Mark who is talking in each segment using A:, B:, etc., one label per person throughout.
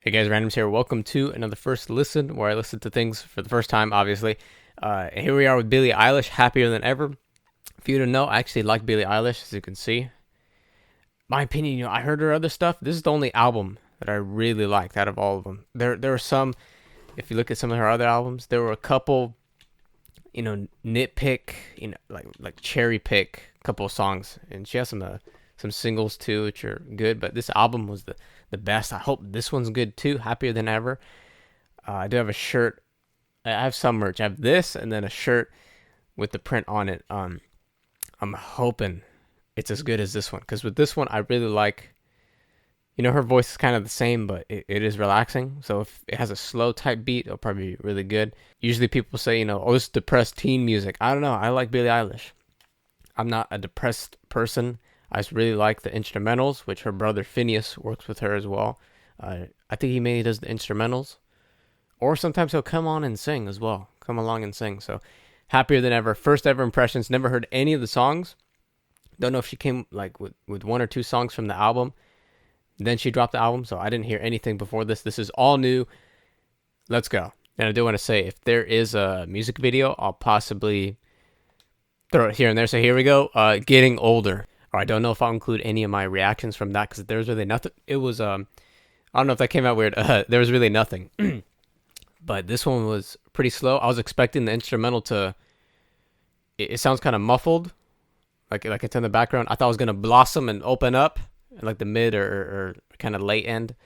A: Hey guys, Randomz here. Welcome to another first listen where I listen to things for the first time, obviously. And here we are with Billie Eilish, Happier Than Ever. For you to know, I actually like Billie Eilish, as you can see. My opinion, I heard her other stuff. This is the only album that I really liked out of all of them. There were some, if you look at some of her other albums, there were a couple, nitpick, like cherry pick a couple of songs. And she has some singles too, which are good. But this album was the best. I hope this one's good too. Happier Than Ever. I do have a shirt. I have some merch. I have this and then a shirt with the print on it. I'm hoping it's as good as this one, because with this one I really like. Her voice is kind of the same, but it is relaxing. So if it has a slow type beat, it'll probably be really good. Usually people say, oh, this is depressed teen music. I don't know. I like Billie Eilish. I'm not a depressed person. I just really like the instrumentals, which her brother Phineas works with her as well. I think he mainly does the instrumentals. Or sometimes he'll come on and sing as well. Come along and sing. So, Happier Than Ever. First ever impressions. Never heard any of the songs. Don't know if she came with one or two songs from the album. Then she dropped the album, so I didn't hear anything before this. This is all new. Let's go. And I do want to say, if there is a music video, I'll possibly throw it here and there. So here we go. Getting Older. Or I don't know if I'll include any of my reactions from that, because there's really nothing. It was, I don't know if that came out weird. There was really nothing. But this one was pretty slow. I was expecting the instrumental to, it sounds kind of muffled. Like it's in the background. I thought it was going to blossom and open up in like the mid or kind of late end.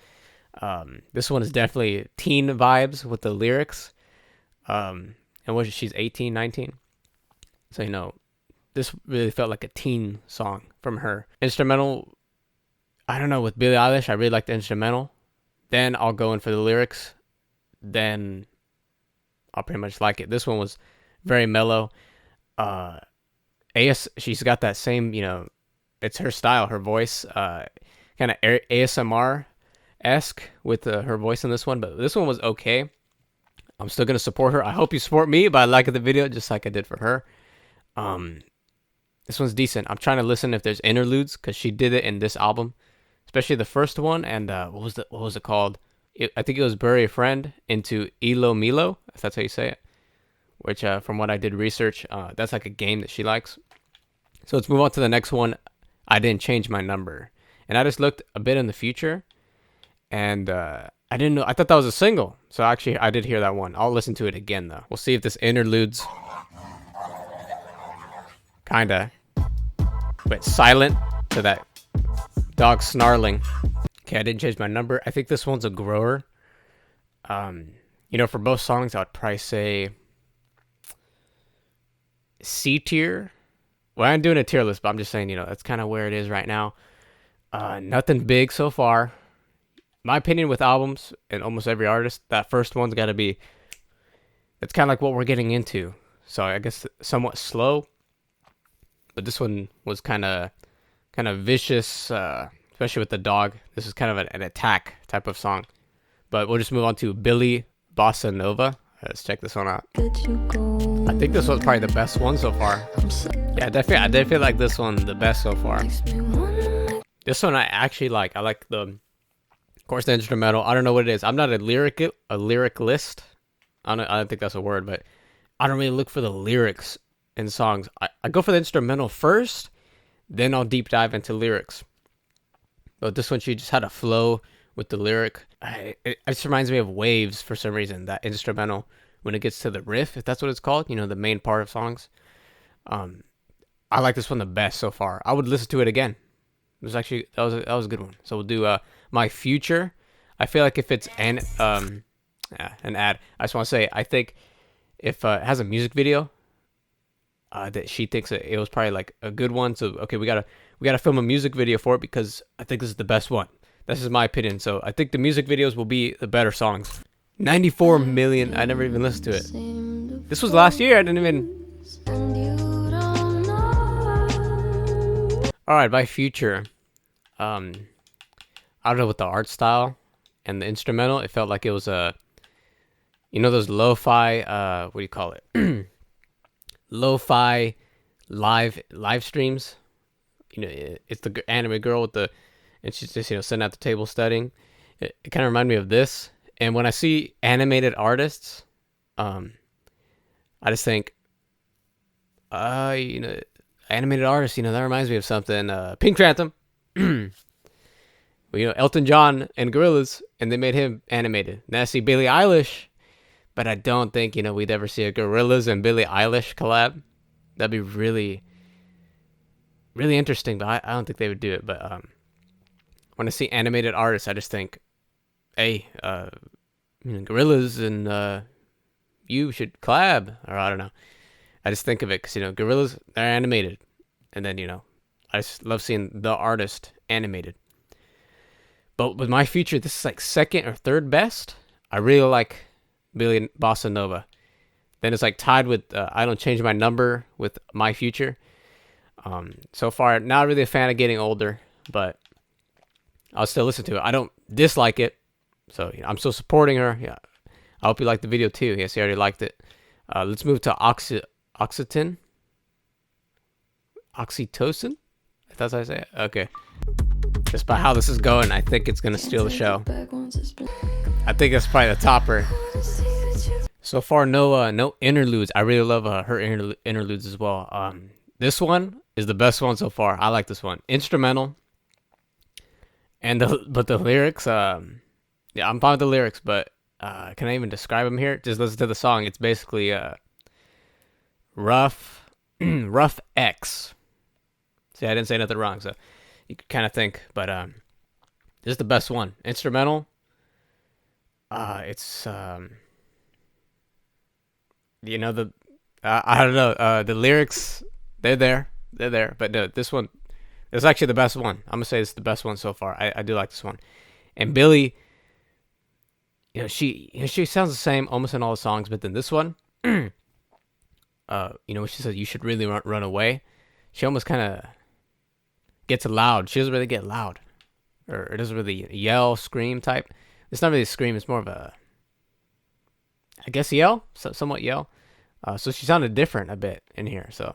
A: This one is definitely teen vibes with the lyrics. And she's 18, 19. So, this really felt like a teen song from her. Instrumental, I don't know, with Billie Eilish, I really like the instrumental. Then I'll go in for the lyrics. Then I'll pretty much like it. This one was very mellow. She's got that same, it's her style, her voice, kind of ASMR-esque with her voice in this one. But this one was okay. I'm still going to support her. I hope you support me by liking the video just like I did for her. This one's decent. I'm trying to listen if there's interludes, because she did it in this album, especially the first one. And what was it called? I think it was Bury a Friend into Ilo Milo, if that's how you say it. Which, from what I did research, that's like a game that she likes. So let's move on to the next one. I didn't change my number, and I just looked a bit in the future, and I didn't know. I thought that was a single. So actually, I did hear that one. I'll listen to it again though. We'll see if this interludes. Kinda. But silent to that dog snarling. Okay, I didn't change my number. I think this one's a grower. For both songs, I would probably say C tier. Well, I'm doing a tier list, but I'm just saying, that's kind of where it is right now. Nothing big so far. My opinion with albums and almost every artist, that first one's got to be, it's kind of like what we're getting into. So I guess somewhat slow. But this one was kind of vicious, especially with the dog. This is kind of an attack type of song. But we'll just move on to Billie Bossa Nova. Let's check this one out. I think this was probably the best one so far. Yeah, I did feel like this one the best so far. This one I actually like. I like of course, the instrumental. I don't know what it is. I'm not a lyric list. I don't think that's a word, but I don't really look for the lyrics in songs. I go for the instrumental first, then I'll deep dive into lyrics. But this one, she just had a flow with the lyric. It just reminds me of Waves for some reason, that instrumental, when it gets to the riff, if that's what it's called, the main part of songs. I like this one the best so far. I would listen to it again. It was actually, that was a good one. So we'll do My Future. I feel like if it's an ad, I just want to say, I think if it has a music video, that she thinks it was probably like a good one. So okay, we gotta film a music video for it, because I think this is the best one. This is my opinion. So I think the music videos will be the better songs. 94 million. I never even listened to it. This was last year. I didn't even. All right, by Future. I don't know, with the art style and the instrumental, it felt like it was those lo-fi. What do you call it? Lo-fi live streams. It's the anime girl with the, and she's just sitting at the table studying. It kind of reminded me of this. And when I see animated artists, um, I just think, you know, animated artists, you know, that reminds me of something. Pink Phantom. Well, you know, Elton John and Gorillaz, and they made him animated. Now I see Billie Eilish, but I don't think, you know, we'd ever see a Gorillaz and Billie Eilish collab. That'd be really, really interesting, but I don't think they would do it. But when I see animated artists, I just think, hey, you know, Gorillaz and you should collab, or I don't know. I just think of it because, you know, Gorillaz, they're animated, and then, you know, I just love seeing the artist animated. But with my future, this is like second or third best. I really like Billie Bossa Nova. Then it's like tied with I Don't Change My Number with My Future. So far, not really a fan of Getting Older, but I'll still listen to it. I don't dislike it, so you know, I'm still supporting her. Yeah, I hope you liked the video too. Yes, you already liked it. Let's move to Oxytocin. Oxytocin? If that's how I say it. Okay. Just by how this is going, I think it's gonna steal the show. I think it's probably the topper. So far, no interludes. I really love her interludes as well. This one is the best one so far. I like this one. Instrumental, and but the lyrics. Yeah, I'm fine with the lyrics, but can I even describe them here? Just listen to the song. It's basically rough, rough X. See, I didn't say nothing wrong, so you could kind of think, but this is the best one. Instrumental. It's you know, the I don't know, the lyrics, they're there, but no, this one is actually the best one. I'm gonna say it's the best one so far. I do like this one. And Billie, you know, she sounds the same almost in all the songs, but then this one, you know, when she says you should really run away, she almost kind of gets loud. She doesn't really get loud, or it doesn't really yell, scream type. It's not really a scream. It's more of a, I guess, yell, somewhat yell. So she sounded different a bit in here. So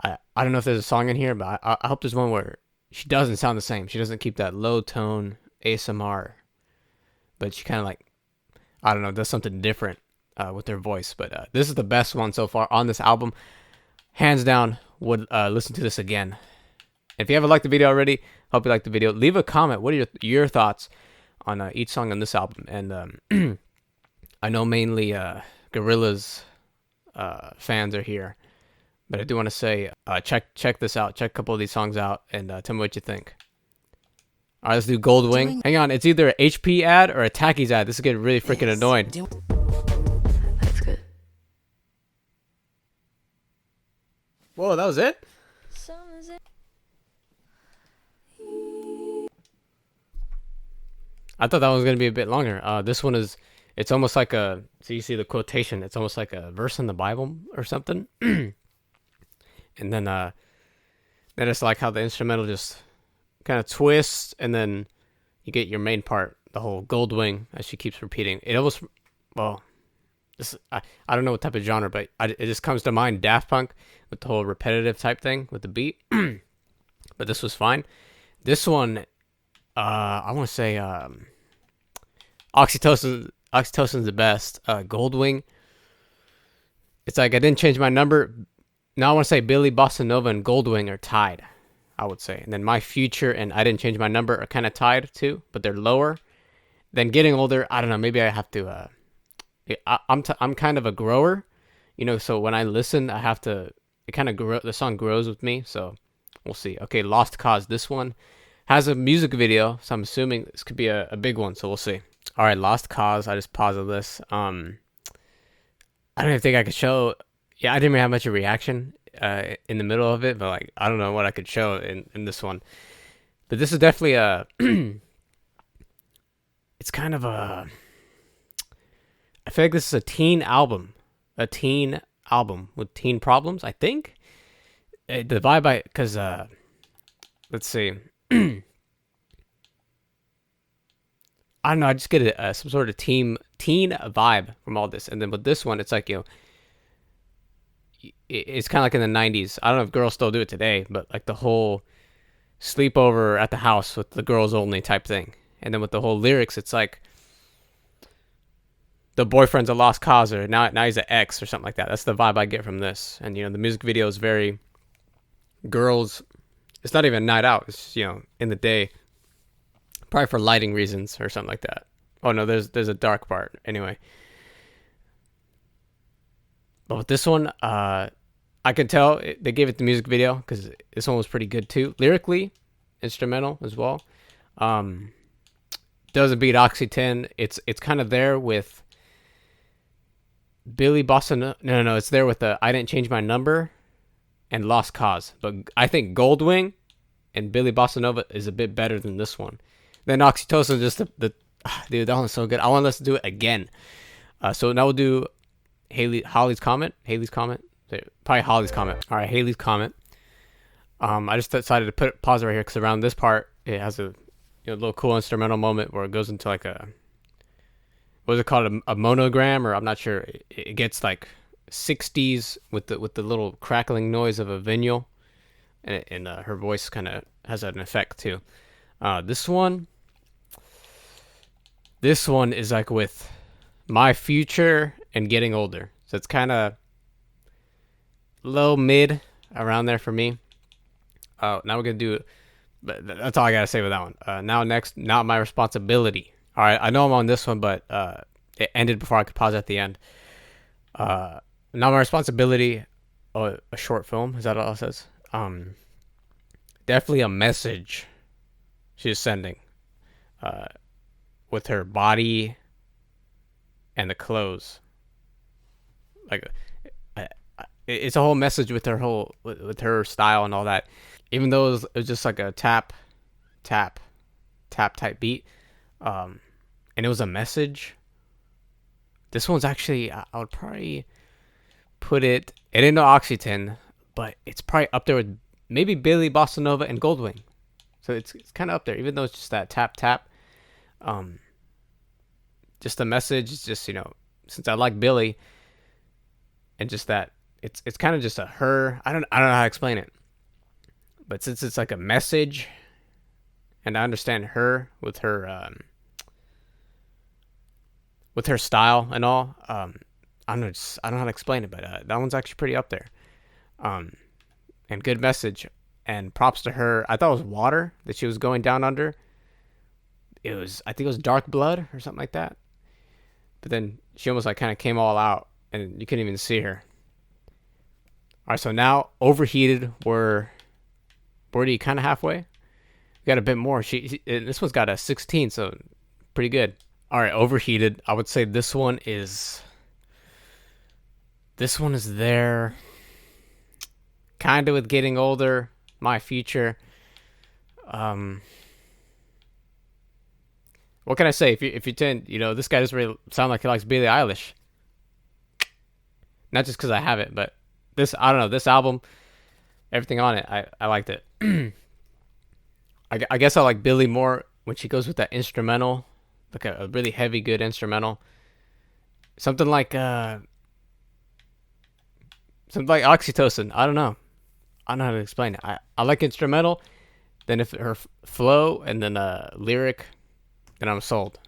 A: I don't know if there's a song in here, but I hope there's one where she doesn't sound the same. She doesn't keep that low tone ASMR, but she kind of like, I don't know, does something different with her voice. But this is the best one so far on this album. Hands down, would listen to this again. If you haven't liked the video already, hope you liked the video. Leave a comment. What are your thoughts on each song on this album? And I know mainly Gorillaz fans are here, but I do want to say check this out. Check a couple of these songs out and tell me what you think. All right, let's do Gold Wing. Hang on, it's either an HP ad or a Tackies ad. This is getting really freaking annoying.
B: That's good.
A: Whoa, that was it? I thought that one was going to be a bit longer. This one is, it's almost like a, so you see the quotation, it's almost like a verse in the Bible or something. And then it's like how the instrumental just kind of twists, and then you get your main part, the whole Gold Wing, as she keeps repeating. It almost, well, this, I don't know what type of genre, but it just comes to mind Daft Punk with the whole repetitive type thing with the beat. But this was fine. This one, I want to say Oxytocin's the best. Goldwing, it's like I didn't change my number. Now I want to say Billie Bossa Nova and Goldwing are tied, I would say. And then My Future and I Didn't Change My Number are kind of tied too, but they're lower. Then Getting Older, I don't know, maybe I have to I'm kind of a grower, you know, so when I listen I have to, it kind of the song grows with me, so we'll see. Okay, Lost Cause, this one has a music video, so I'm assuming this could be a big one, so we'll see. All right, Lost Cause, I just paused this. I don't even think I could show, yeah, I didn't really have much of a reaction in the middle of it, but like, I don't know what I could show in this one. But this is definitely a, it's kind of a, I feel like this is a teen album with teen problems, I think. The vibe, because, let's see. I don't know, I just get some sort of teen vibe from all this. And then with this one, it's like, you know, it's kind of like in the 90s. I don't know if girls still do it today, but like the whole sleepover at the house with the girls only type thing. and then with the whole lyrics, it's like the boyfriend's a lost cause, or now he's an ex or something like that. That's the vibe I get from this. And the music video is very girls. It's not even a night out. It's in the day, probably for lighting reasons or something like that. Oh no, there's a dark part anyway. But with this one, I could tell they gave it the music video because this one was pretty good too. Lyrically, instrumental as well. Doesn't beat Oxy 10. It's kind of there with Billie Bossa Nova. No, it's there with the I Didn't Change My Number and Lost Cause. But I think Goldwing and Billie Bossa Nova is a bit better than this one. Then Oxytocin, just the dude, that one's so good. I want us to do it again. So now we'll do Holly's comment. Probably Holly's comment. All right, Haley's comment. I just decided to pause right here because around this part it has a little cool instrumental moment where it goes into like a, what is it called, a monogram, or I'm not sure. It gets like 60s with the little crackling noise of a vinyl, and her voice kind of has an effect too. This one is like with my future and getting older, so it's kind of low mid around there for me. Now we're gonna do, but that's all I gotta say with that one. Now next, Not My Responsibility. All right, I know I'm on this one, but it ended before I could pause at the end. Not My Responsibility, a short film. Is that all it says? Definitely a message she's sending, with her body and the clothes. Like, it's a whole message with her style and all that. Even though it was just like a tap type beat, and it was a message. This one's actually, I would probably put it ain't no Oxygen, but it's probably up there with maybe Billie Bossa Nova and Goldwing. So it's kind of up there, even though it's just that tap. Just the message is just, since I like Billie, and just that it's kind of just a her. I don't know how to explain it, but since it's like a message, and I understand her with her style and all. I don't know how to explain it, but that one's actually pretty up there. And good message, and props to her. I thought it was water that she was going down under. I think it was dark blood or something like that. But then she almost like kind of came all out, and you couldn't even see her. All right, so now Overheated, we're already kind of halfway. We got a bit more. This one's got a 16, so pretty good. All right, Overheated. I would say this one is there, kind of with Getting Older, My Future. What can I say? If you tend, this guy doesn't really sound like he likes Billie Eilish. Not just because I have it, but I don't know, this album, everything on it, I liked it. I guess I like Billie more when she goes with that instrumental, like a really heavy, good instrumental. Something like Oxytocin. I don't know how to explain it. I like instrumental. Then if her flow and then lyric, then I'm sold.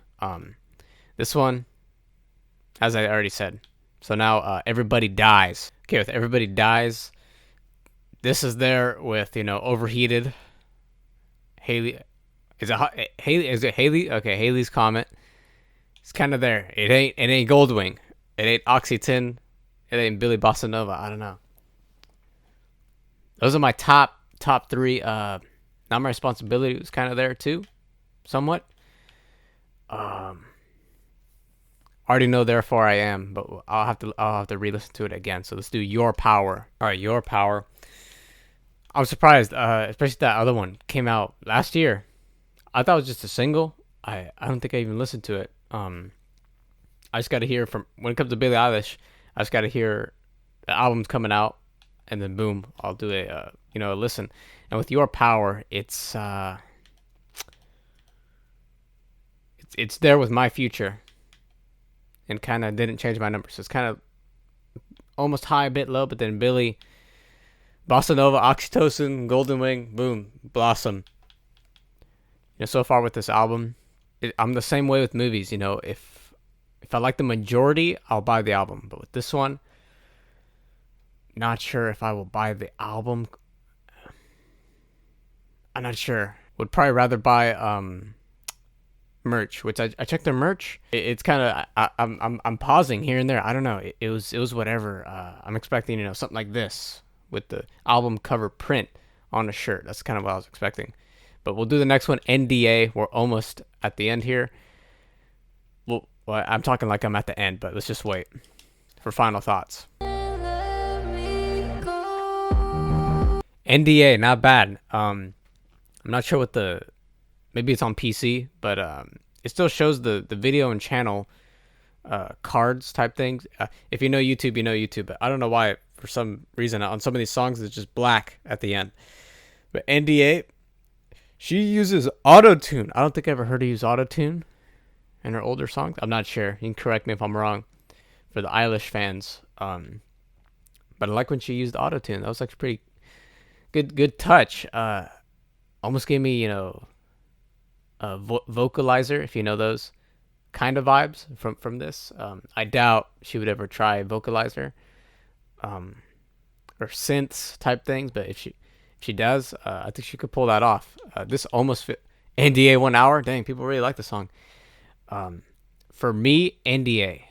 A: This one, as I already said. So now Everybody Dies. Okay, with Everybody Dies, this is there with Overheated. Haley, is it Haley? Okay, Haley's comment. It's kind of there. It ain't Goldwing. It ain't Oxygen. It ain't Billie Bossa Nova. I don't know. Those are my top three. Not My Responsibility was kind of there too, somewhat. Already know Therefore I Am, but I'll have to re-listen to it again. So let's do Your Power. All right, Your Power. I was surprised, especially that other one came out last year. I thought it was just a single. I don't think I even listened to it. I just got to hear from, when it comes to Billie Eilish, I just got to hear the album's coming out, and then boom, I'll do a listen. And with Your Power, it's there with My Future, and kind of Didn't Change My Number. So it's kind of almost high, a bit low, but then Billie, Bossa Nova, Oxytocin, Golden Wing, boom, Blossom. So far with this album, I'm the same way with movies. You know, if I like the majority, I'll buy the album. But with this one, not sure if I will buy the album. I'm not sure. Would probably rather buy merch, which I checked their merch. It's kind of I'm pausing here and there. I don't know. It was whatever. I'm expecting something like this with the album cover print on a shirt. That's kind of what I was expecting. But we'll do the next one. NDA. We're almost at the end here. Well, I'm talking like I'm at the end, but let's just wait for final thoughts. NDA, not bad. I'm not sure what maybe it's on PC, but it still shows the video and channel cards type things. If you know YouTube, you know YouTube. But I don't know why, for some reason, on some of these songs, it's just black at the end. But NDA, she uses auto-tune. I don't think I ever heard her use auto-tune in her older songs. I'm not sure. You can correct me if I'm wrong for the Eilish fans. But I like when she used auto-tune. That was like pretty good touch. Almost gave me, a vocalizer, if you know those kind of vibes from this. I doubt she would ever try vocalizer or synths type things, but if she does, I think she could pull that off. This almost fit NDA 1 hour. Dang, people really like the song. For me, NDA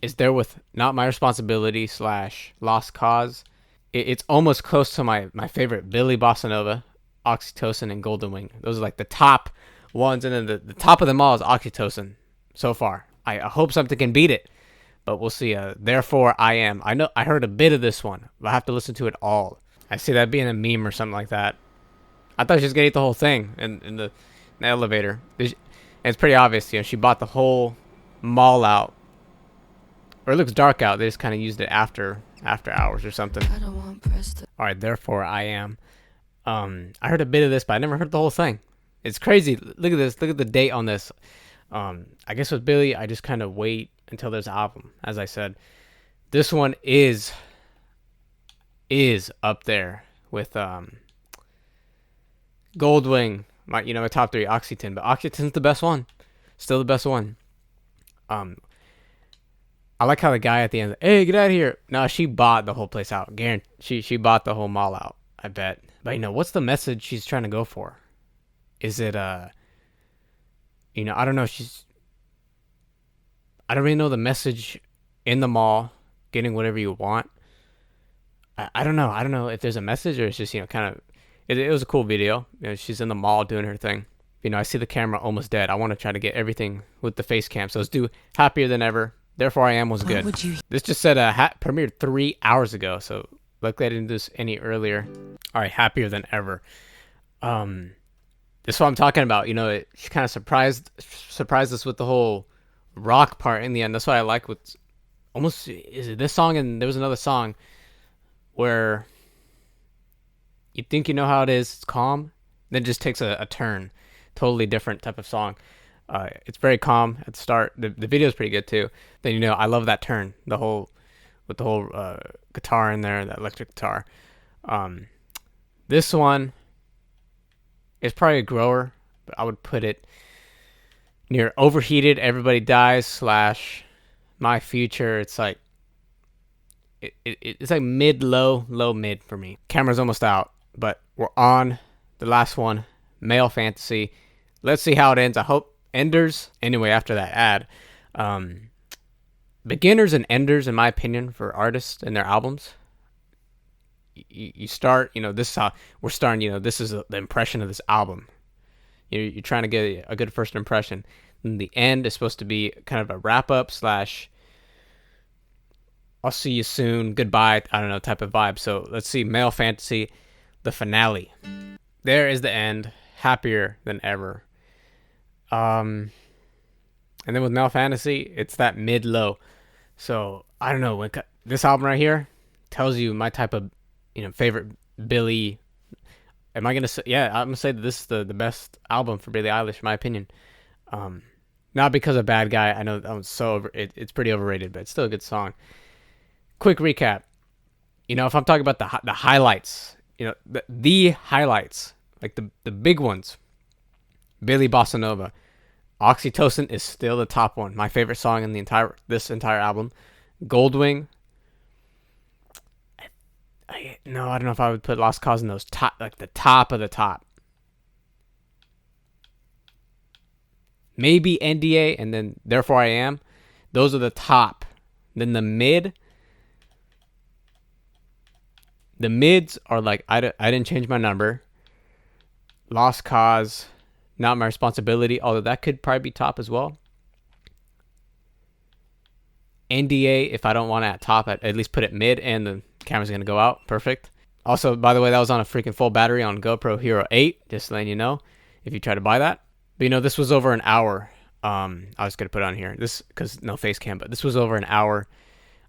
A: is there with Not My Responsibility / Lost Cause. It's almost close to my favorite, Billie, Bossa Nova, Oxytocin, and Golden Wing. Those are like the top ones, and then the top of them all is Oxytocin so far. I hope something can beat it, but we'll see. Therefore, I Am. I know I heard a bit of this one, but I have to listen to it all. I see that being a meme or something like that. I thought she was gonna eat the whole thing in the elevator. It's pretty obvious, she bought the whole mall out, or it looks dark out. They just kind of used it after hours or something. All right, Therefore I Am. I heard a bit of this, but I never heard the whole thing. It's crazy. Look at this. Look at the date on this. I guess with Billie, I just kind of wait until there's an album. As I said, this one is up there with Goldwing. My top 3, Oxytocin, but Oxytocin's the best one. Still the best one. I like how the guy at the end, hey, get out of here. No, she bought the whole place out. Guarantee she bought the whole mall out, I bet. But what's the message she's trying to go for? Is it I don't know. I don't really know the message in the mall, getting whatever you want. I don't know. I don't know if there's a message or it's just kind of. It was a cool video. She's in the mall doing her thing. I see the camera almost dead. I want to try to get everything with the face cam. So let's do Happier Than Ever. Therefore I Am was good. This just said premiered 3 hours ago. So luckily I didn't do this any earlier. All right, Happier Than Ever. This is what I'm talking about. She kind of surprised us with the whole rock part in the end. That's what I like with almost, is it this song? And there was another song where you think you know how it is, it's calm, then it just takes a turn. Totally different type of song. It's very calm at the start. The video is pretty good too. Then I love that turn. The whole guitar in there, that electric guitar. This one is probably a grower, but I would put it near Overheated, Everybody Dies / My Future. It's like it's like low mid for me. Camera's almost out, but we're on the last one, Male Fantasy. Let's see how it ends. I hope enders. Anyway, after that ad, beginners and enders, in my opinion, for artists and their albums. You start, this is how we're starting. This is the impression of this album. You're trying to get a good first impression. And the end is supposed to be kind of a wrap up / I'll see you soon, goodbye, I don't know, type of vibe. So let's see, Male Fantasy, the finale. There is the end, Happier Than Ever. And then with Male Fantasy, it's that mid-low. So I don't know, this album right here tells you my type of favorite Billie. Am I gonna say? Yeah, I'm gonna say that this is the best album for Billie Eilish, in my opinion. Not because of Bad Guy. I know that was it's pretty overrated, but it's still a good song. Quick recap. If I'm talking about the highlights, the highlights, like the big ones. Billie Bossa Nova. Oxytocin is still the top one. My favorite song in the entire album. Goldwing. No, I don't know if I would put Lost Cause in those top, like the top of the top. Maybe NDA and then Therefore I Am. Those are the top. Then the mids are like I didn't change my number. Lost Cause, Not My Responsibility, although that could probably be top as well. NDA, if I don't want it at top, at least put it mid and the camera's going to go out. Perfect. Also, by the way, that was on a freaking full battery on GoPro Hero 8, just letting you know if you try to buy that. But this was over an hour. I was going to put it on here. This, because no face cam, but this was over an hour.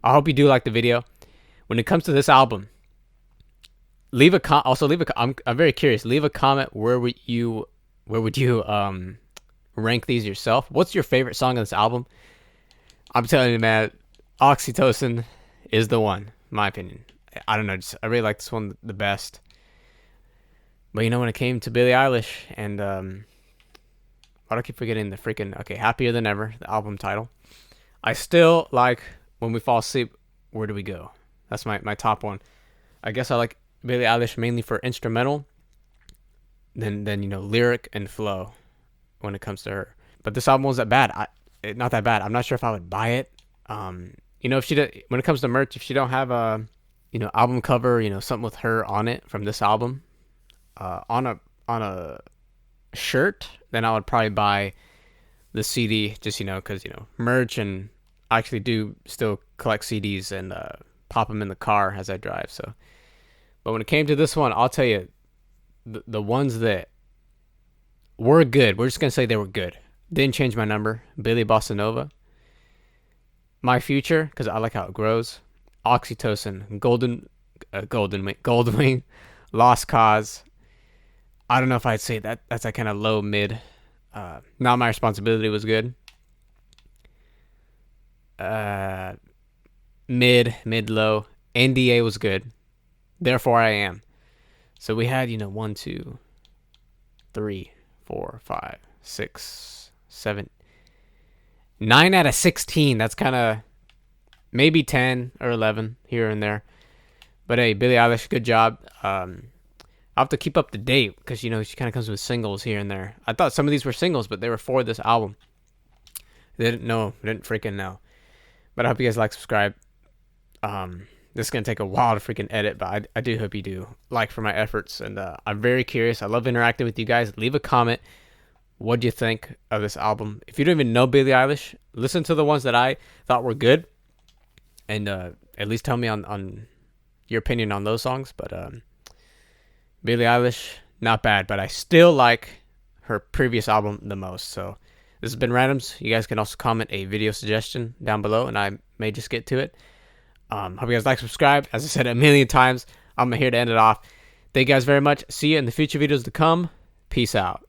A: I hope you do like the video. When it comes to this album, leave a I'm very curious. Leave a comment where would you rank these yourself? What's your favorite song on this album? I'm telling you, man, Oxytocin is the one, in my opinion. I don't know, I really like this one the best. But when it came to Billie Eilish and why do I keep forgetting the freaking Happier Than Ever, the album title. I still like When We Fall Asleep, Where Do We Go? That's my top one. I guess I like Billie Eilish mainly for instrumental, then lyric and flow when it comes to her. But this album wasn't that bad. Not that bad. I'm not sure if I would buy it. If she when it comes to merch, if she don't have a album cover, something with her on it from this album, on a shirt, then I would probably buy the CD just because merch, and I actually do still collect CDs and pop them in the car as I drive. So, but when it came to this one, I'll tell you, the ones that were good, we're just gonna say they were good. Didn't change my number. Billie Bossa Nova. My Future, because I like how it grows. Oxytocin, Goldwing, Lost Cause. I don't know if I'd say that's a kind of low mid. Not My Responsibility was good. Mid low. NDA was good. Therefore I Am. So we had 1, 2, 3, 4, 5, 6, 7, 9 out of 16. That's kind of maybe 10 or 11 here and there. But hey, Billie Eilish, good job. I'll have to keep up to date because she kind of comes with singles here and there. I thought some of these were singles, but they were for this album. Didn't freaking know. But I hope you guys subscribe. This is gonna take a while to freaking edit, but I do hope you do like for my efforts, and I'm very curious. I love interacting with you guys. Leave a comment. What do you think of this album? If you don't even know Billie Eilish, listen to the ones that I thought were good, and at least tell me on your opinion on those songs. But Billie Eilish, not bad, but I still like her previous album the most. So this has been Randomz. You guys can also comment a video suggestion down below, and I may just get to it. Hope you guys subscribe. As I said a million times, I'm here to end it off. Thank you guys very much. See you in the future videos to come. Peace out.